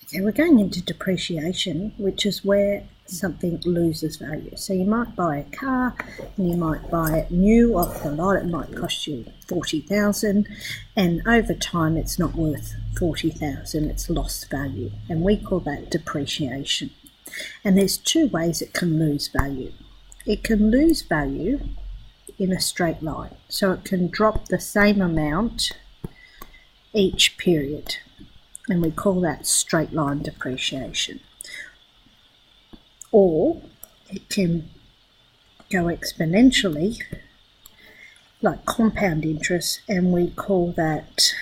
Okay, we're going into depreciation, which is where something loses value. So you might buy a car and you might buy it new off the lot. It might cost you $40,000, and over time it's not worth $40,000. It's lost value, and we call that depreciation. And there's two ways it can lose value. It can lose value in a straight line, so it can drop the same amount each period, and we call that straight line depreciation. Or it can go exponentially, like compound interest, and we call that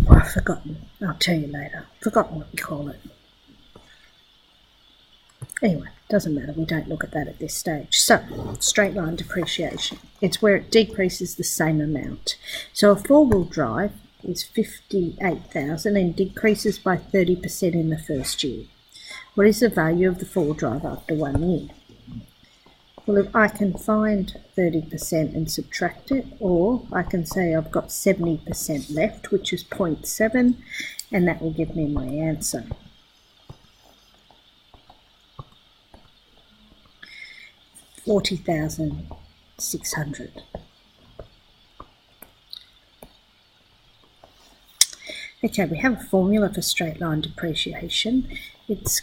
I've forgotten. I'll tell you later. Forgotten what we call it. Anyway, doesn't matter. We don't look at that at this stage. So, straight line depreciation. It's where it decreases the same amount. So a four-wheel drive is $58,000 and decreases by 30% in the first year. What is the value of the four-wheel drive after 1 year? Well, if I can find 30% and subtract it, or I can say I've got 70% left, which is 0.7, and that will give me my answer. $40,600. Okay, we have a formula for straight line depreciation. It's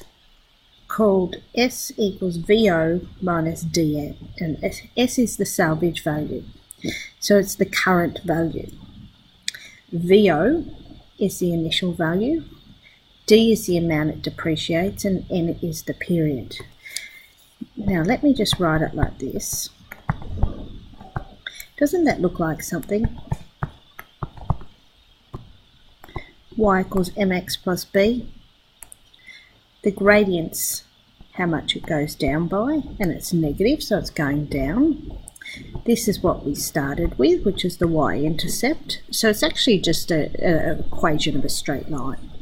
called S equals VO minus DN, and S is the salvage value, so it's the current value. VO is the initial value, D is the amount it depreciates, and N is the period. Now let me just write it like this. Doesn't that look like something? Y equals mx plus b. The gradient's how much it goes down by, and it's negative, so it's going down. This is what we started with, which is the y-intercept. So it's actually just an equation of a straight line.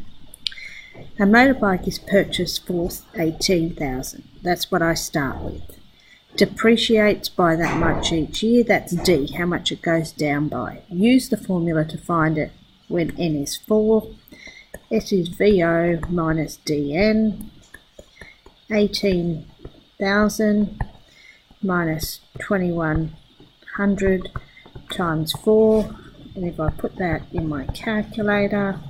A motorbike is purchased for $18,000. That's what I start with. Depreciates by that much each year. That's D, how much it goes down by. Use the formula to find it when N is 4. S is VO minus DN. 18,000 minus 2,100 times 4. And if I put that in my calculator,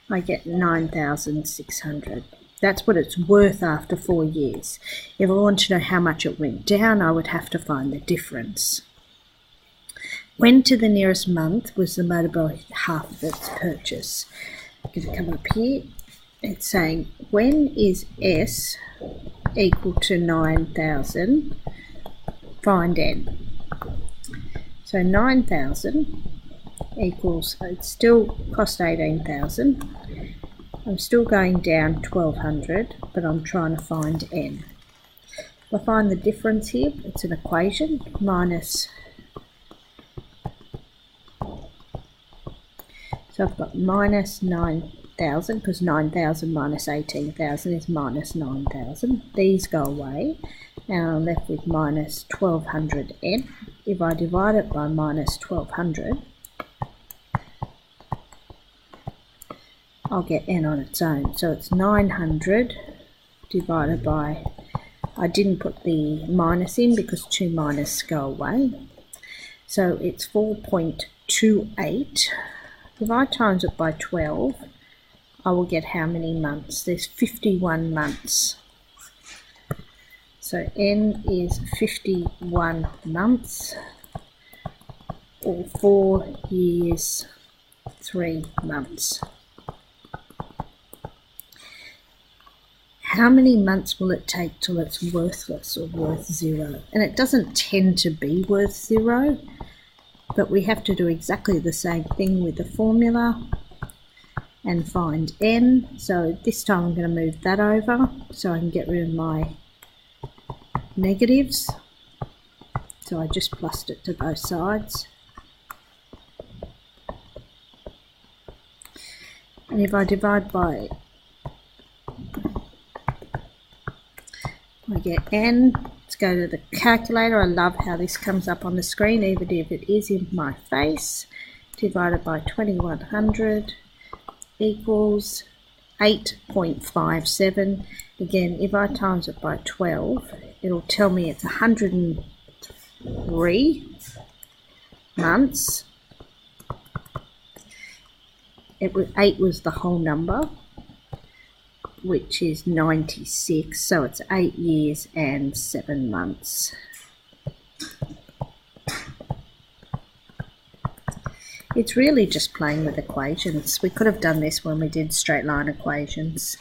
I get 9,600. That's what it's worth after 4 years. If I want to know how much it went down, I would have to find the difference. When to the nearest month was the motorbike half of its purchase? I'm going to come up here. It's saying when is S equal to 9,000? Find N. So 9,000 equals, it still cost 18,000. I'm still going down 1,200, but I'm trying to find N. If I find the difference here, it's an equation, minus, so I've got minus 9,000, because 9,000 minus 18,000 is minus 9,000. These go away, and I'm left with minus 1,200 N. If I divide it by minus 1,200, I'll get N on its own. So it's 900 divided by, I didn't put the minus in because 2 minus go away. So it's 4.28. If I times it by 12, I will get how many months? There's 51 months. So N is 51 months, or 4 years, 3 months. How many months will it take till it's worthless or worth 0? And it doesn't tend to be worth 0, but we have to do exactly the same thing with the formula and find N. So this time I'm going to move that over so I can get rid of my negatives. So I just plussed it to both sides. And if I divide by, I get N, it's go to the calculator. I love how this comes up on the screen, even if it is in my face. Divided by 2100 equals 8.57. Again, if I times it by 12, it'll tell me it's 103 months. 8 was the whole number, which is 96, so it's 8 years and 7 months. It's really just playing with equations. We could have done this when we did straight line equations.